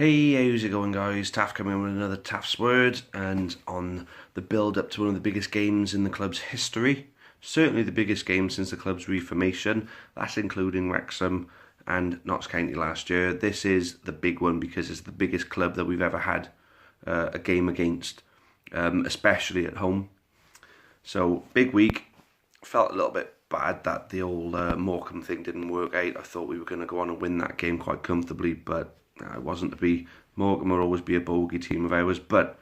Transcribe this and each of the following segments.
Hey, how's it going, guys? Taff coming in with another Taff's Word, and on the build-up to one of the biggest games in the club's history, certainly the biggest game since the club's reformation. That's including Wrexham and Notts County last year. This is the big one because it's the biggest club that we've ever had a game against, especially at home. So, big week. Felt a little bit bad that the old Morecambe thing didn't work out. I thought we were going to go on and win that game quite comfortably, but it wasn't to be. Morecambe will always be a bogey team of ours, but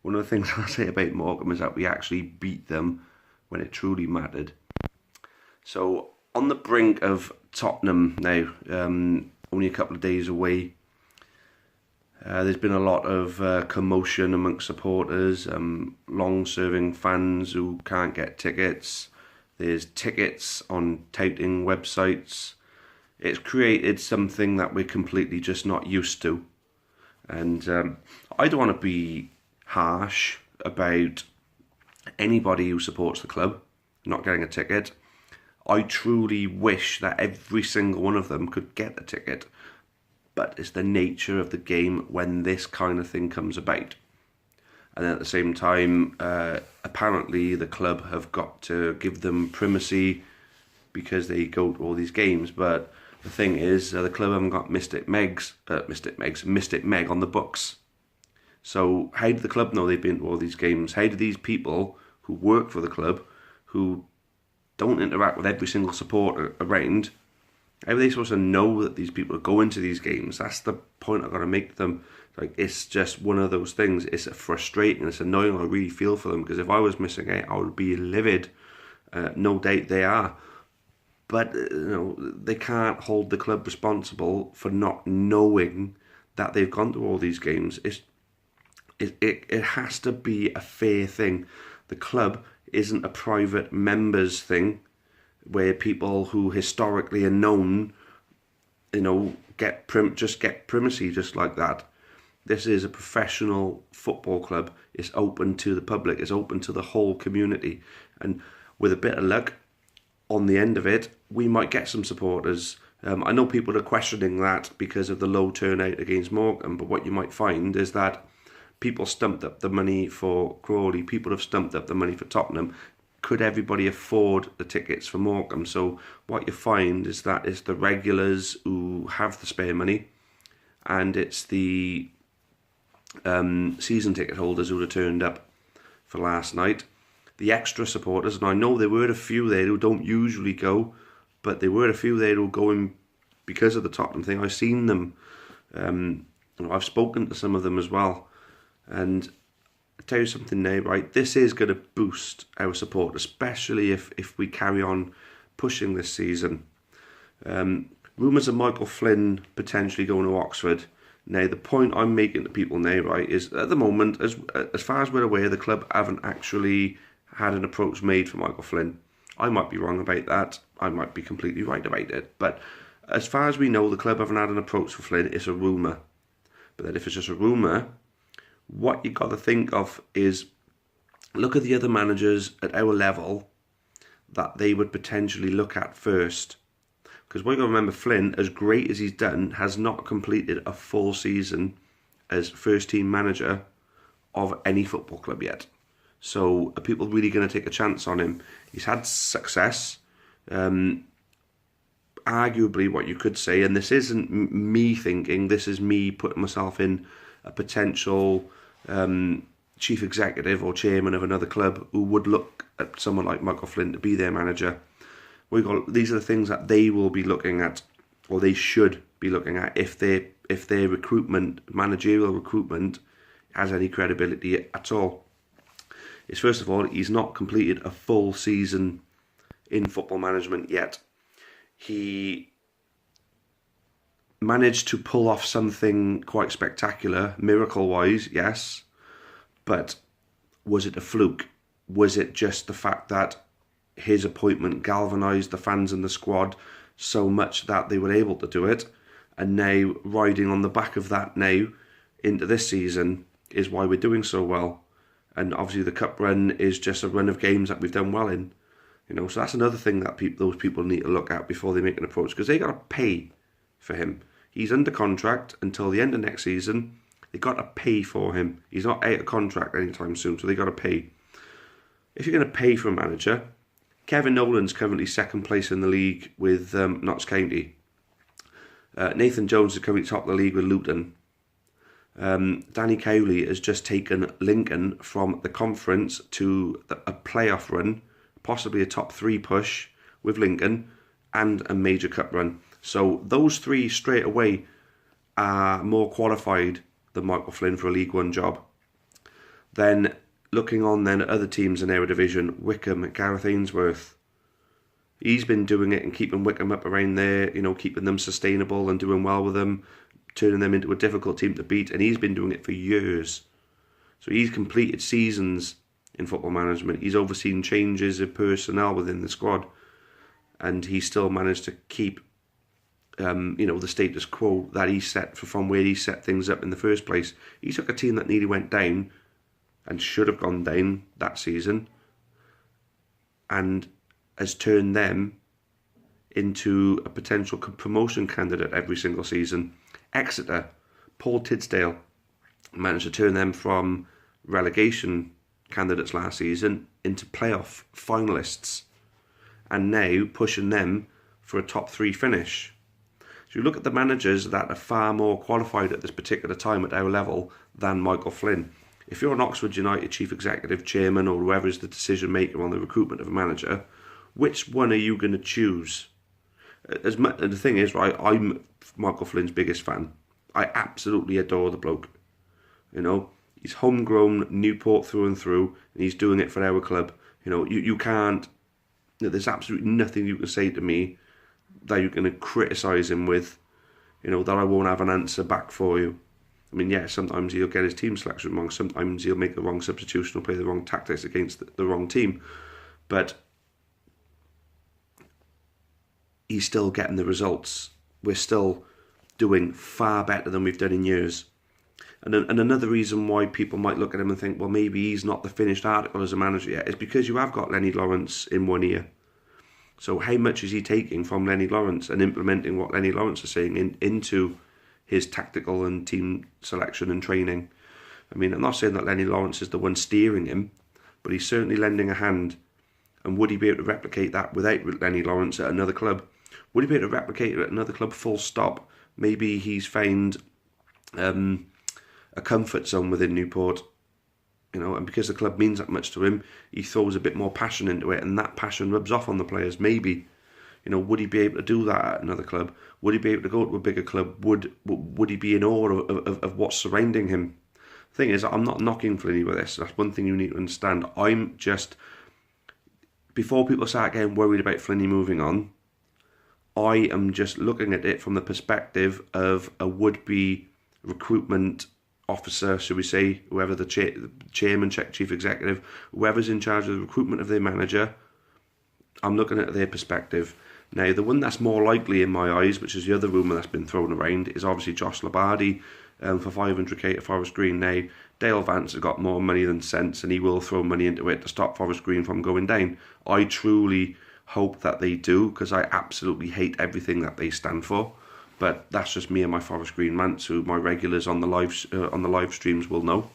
one of the things I'll say about Morecambe is that we actually beat them when it truly mattered. So, on the brink of Tottenham now, only a couple of days away, there's been a lot of commotion amongst supporters, long-serving fans who can't get tickets. There's tickets on touting websites. It's created something that we're completely just not used to. And I don't want to be harsh about anybody who supports the club not getting a ticket. I truly wish that every single one of them could get a ticket. But it's the nature of the game when this kind of thing comes about. And at the same time, apparently the club have got to give them primacy because they go to all these games. But the thing is, the club haven't got Mystic Meg on the books. So how do the club know they've been to all these games? How do these people who work for the club, who don't interact with every single supporter around, how are they supposed to know that these people are going to these games? That's the point I've got to make to them. Like, it's just one of those things. It's frustrating. It's annoying. I really feel for them because if I was missing out, I would be livid. No doubt they are. But they can't hold the club responsible for not knowing that they've gone to all these games. It has to be a fair thing. The club isn't a private members thing where people who historically are known, get primacy just like that. This is a professional football club. It's open to the public. It's open to the whole community. And with a bit of luck, on the end of it, we might get some supporters. I know people are questioning that because of the low turnout against Morecambe, but what you might find is that people stumped up the money for Crawley. People have stumped up the money for Tottenham. Could everybody afford the tickets for Morecambe? So what you find is that it's the regulars who have the spare money, and it's the season ticket holders who would have turned up for last night. The extra supporters, and I know there were a few there who don't usually go, but there were a few there who go in because of the Tottenham thing. I've seen them. I've spoken to some of them as well. And I'll tell you something now, right? This is going to boost our support, especially if we carry on pushing this season. Rumours of Michael Flynn potentially going to Oxford. Now, the point I'm making to people now, right, is at the moment, as far as we're aware, the club haven't actually had an approach made for Michael Flynn. I might be wrong about that. I might be completely right about it. But as far as we know, the club haven't had an approach for Flynn. It's a rumour. But then if it's just a rumour, what you got to think of is look at the other managers at our level that they would potentially look at first. Because what you got to remember, Flynn, as great as he's done, has not completed a full season as first team manager of any football club yet. So are people really going to take a chance on him? He's had success. Arguably, what you could say, and this isn't me thinking, this is me putting myself in a potential chief executive or chairman of another club who would look at someone like Michael Flynn to be their manager. These are the things that they will be looking at, or they should be looking at, if their managerial recruitment has any credibility at all. Is first of all, he's not completed a full season in football management yet. He managed to pull off something quite spectacular, miracle-wise, yes, but was it a fluke? Was it just the fact that his appointment galvanised the fans and the squad so much that they were able to do it, and now riding on the back of that now into this season is why we're doing so well? And obviously the cup run is just a run of games that we've done well in. So that's another thing that those people need to look at before they make an approach, because they got to pay for him. He's under contract until the end of next season. They got to pay for him. He's not out of contract anytime soon, so they got to pay. If you're going to pay for a manager, Kevin Nolan's currently second place in the league with Notts County. Nathan Jones is currently top of the league with Luton. Danny Cowley has just taken Lincoln from the conference to a playoff run, possibly a top 3 push with Lincoln, and a major cup run. So those 3 straight away are more qualified than Michael Flynn for a League One job. Then looking on then at other teams in our division, Wickham, Gareth Ainsworth. He's been doing it and keeping Wickham up around there, keeping them sustainable and doing well with them, turning them into a difficult team to beat, and he's been doing it for years. So he's completed seasons in football management. He's overseen changes of personnel within the squad, and he still managed to keep the status quo that he set from where he set things up in the first place. He took a team that nearly went down and should have gone down that season and has turned them into a potential promotion candidate every single season. Exeter, Paul Tidsdale managed to turn them from relegation candidates last season into playoff finalists, and now pushing them for a top 3 finish. So you look at the managers that are far more qualified at this particular time at our level than Michael Flynn. If you're an Oxford United chief executive, chairman, or whoever is the decision maker on the recruitment of a manager, which one are you going to choose? The thing is, right, I'm Michael Flynn's biggest fan. I absolutely adore the bloke. He's homegrown Newport through and through, and he's doing it for our club. You can't. There's absolutely nothing you can say to me that you're going to criticise him with, that I won't have an answer back for you. I mean, yeah, sometimes he'll get his team selection wrong. Sometimes he'll make the wrong substitution or play the wrong tactics against the wrong team. But he's still getting the results. We're still doing far better than we've done in years. And another reason why people might look at him and think, well, maybe he's not the finished article as a manager yet, is because you have got Lenny Lawrence in one ear. So how much is he taking from Lenny Lawrence and implementing what Lenny Lawrence is saying into his tactical and team selection and training? I mean, I'm not saying that Lenny Lawrence is the one steering him, but he's certainly lending a hand. And would he be able to replicate that without Lenny Lawrence at another club? Would he be able to replicate it at another club full stop? Maybe he's found a comfort zone within Newport, and because the club means that much to him, he throws a bit more passion into it, and that passion rubs off on the players. Maybe, would he be able to do that at another club? Would he be able to go to a bigger club? Would he be in awe of what's surrounding him? The thing is, I'm not knocking Flinny with this. That's one thing you need to understand. I'm just, before people start getting worried about Flinny moving on, I am just looking at it from the perspective of a would-be recruitment officer, should we say, whoever the chairman, chief executive, whoever's in charge of the recruitment of their manager. I'm looking at their perspective. Now, the one that's more likely in my eyes, which is the other rumour that's been thrown around, is obviously Josh Labardi for 500k at Forest Green. Now, Dale Vance has got more money than sense, and he will throw money into it to stop Forest Green from going down. I truly hope that they do, because I absolutely hate everything that they stand for. But that's just me and my Forest Green rants, who my regulars on the live streams will know.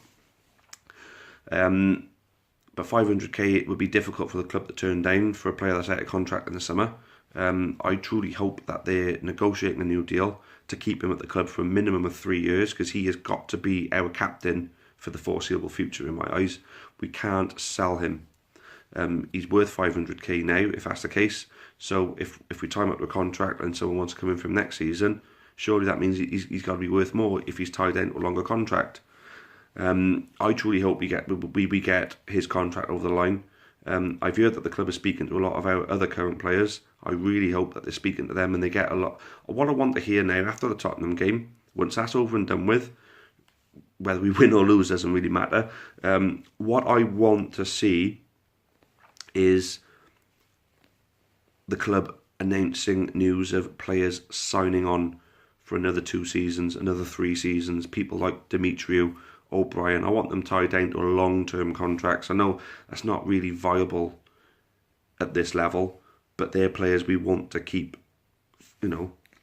But 500k, it would be difficult for the club to turn down for a player that's out of contract in the summer. I truly hope that they're negotiating a new deal to keep him at the club for a minimum of 3 years, because he has got to be our captain for the foreseeable future in my eyes. We can't sell him. He's worth 500k now, if that's the case. So if we time up the contract and someone wants to come in from next season, surely that means he's got to be worth more if he's tied into a longer contract. I truly hope we get his contract over the line. I've heard that the club is speaking to a lot of our other current players. I really hope that they're speaking to them and they get a lot. What I want to hear now after the Tottenham game, once that's over and done with, whether we win or lose doesn't really matter. What I want to see is the club announcing news of players signing on for another 2 seasons, another 3 seasons. People like Demetriou, O'Brien, I want them tied down to long-term contracts. I know that's not really viable at this level, but they're players we want to keep,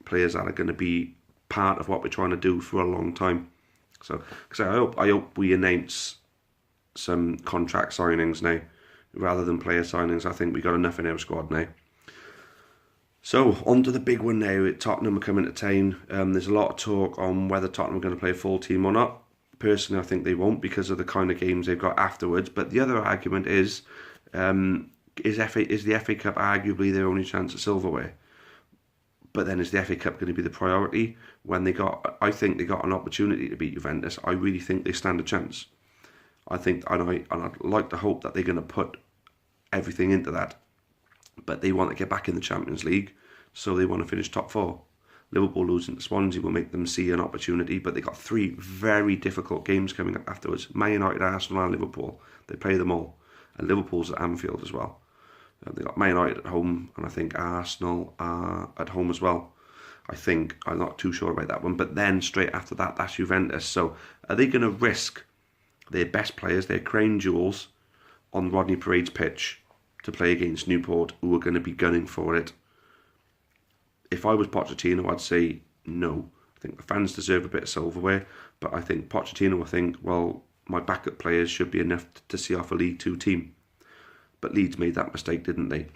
players that are going to be part of what we're trying to do for a long time. So, because I hope we announce some contract signings now rather than player signings. I think we got enough in our squad now. So on to the big one now. Tottenham are coming to town. There's a lot of talk on whether Tottenham are going to play a full team or not. Personally, I think they won't because of the kind of games they've got afterwards. But the other argument is the FA Cup arguably their only chance at silverware? But then is the FA Cup going to be the priority when I think they got an opportunity to beat Juventus. I really think they stand a chance. I think, and I'd like to hope that they're going to put everything into that. But they want to get back in the Champions League, so they want to finish top 4. Liverpool losing to Swansea will make them see an opportunity, but they got 3 very difficult games coming up afterwards. Man United, Arsenal and Liverpool. They play them all. And Liverpool's at Anfield as well. They got Man United at home, and I think Arsenal are at home as well. I'm not too sure about that one. But then straight after that, that's Juventus. So are they going to risk their best players, their crown jewels, on Rodney Parade's pitch to play against Newport, who are going to be gunning for it? If I was Pochettino, I'd say no. I think the fans deserve a bit of silverware, but I think Pochettino will think, well, my backup players should be enough to see off a League 2 team. But Leeds made that mistake, didn't they?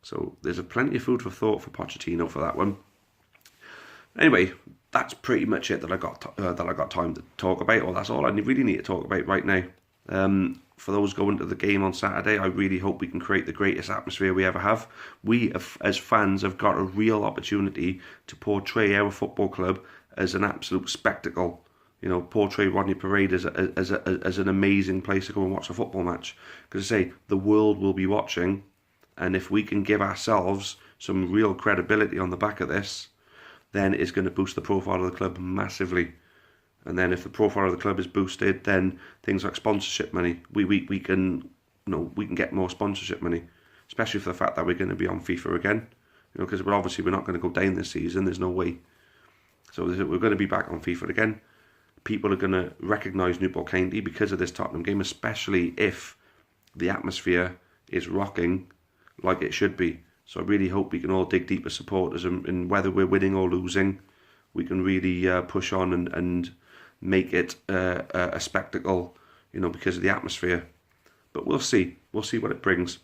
So there's plenty of food for thought for Pochettino for that one. Anyway, that's pretty much it that I got time to talk about. Well, that's all I really need to talk about right now. For those going to the game on Saturday, I really hope we can create the greatest atmosphere we ever have. We, as fans, have got a real opportunity to portray our football club as an absolute spectacle. You know, portray Rodney Parade as an amazing place to go and watch a football match. Because I say, the world will be watching, and if we can give ourselves some real credibility on the back of this, then it's going to boost the profile of the club massively. And then if the profile of the club is boosted, then things like sponsorship money, we can get more sponsorship money, especially for the fact that we're going to be on FIFA again. You know, because we're not going to go down this season. There's no way. So we're going to be back on FIFA again. People are going to recognise Newport County because of this Tottenham game, especially if the atmosphere is rocking like it should be. So I really hope we can all dig deep as supporters, and whether we're winning or losing, we can really push on and make it a spectacle, you know, because of the atmosphere. But we'll see. We'll see what it brings.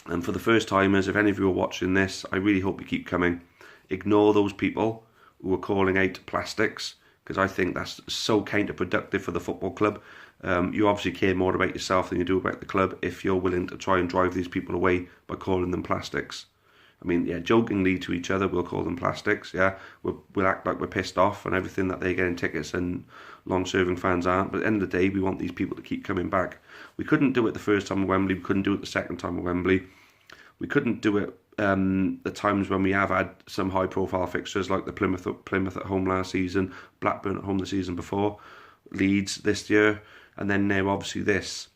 And for the first timers, if any of you are watching this, I really hope you keep coming. Ignore those people who are calling out plastics, because I think that's so counterproductive for the football club. You obviously care more about yourself than you do about the club if you're willing to try and drive these people away by calling them plastics. I mean, yeah, jokingly to each other, we'll call them plastics, yeah. We'll act like we're pissed off and everything that they're getting tickets and long-serving fans aren't. But at the end of the day, we want these people to keep coming back. We couldn't do it the first time at Wembley. We couldn't do it the second time at Wembley. We couldn't do it the times when we have had some high-profile fixtures like the Plymouth at home last season, Blackburn at home the season before, Leeds this year, and then now obviously this.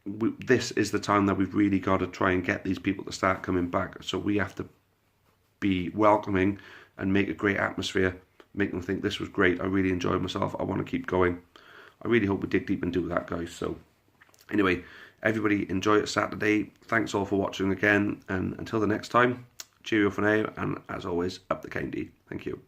This is the time that we've really got to try and get these people to start coming back. So we have to be welcoming and make a great atmosphere, make them think this was great, I really enjoyed myself, I want to keep going. I really hope we dig deep and do that, guys. So anyway, everybody enjoy it Saturday. Thanks all for watching again, and until the next time, cheerio for now, and as always, up the county. Thank you.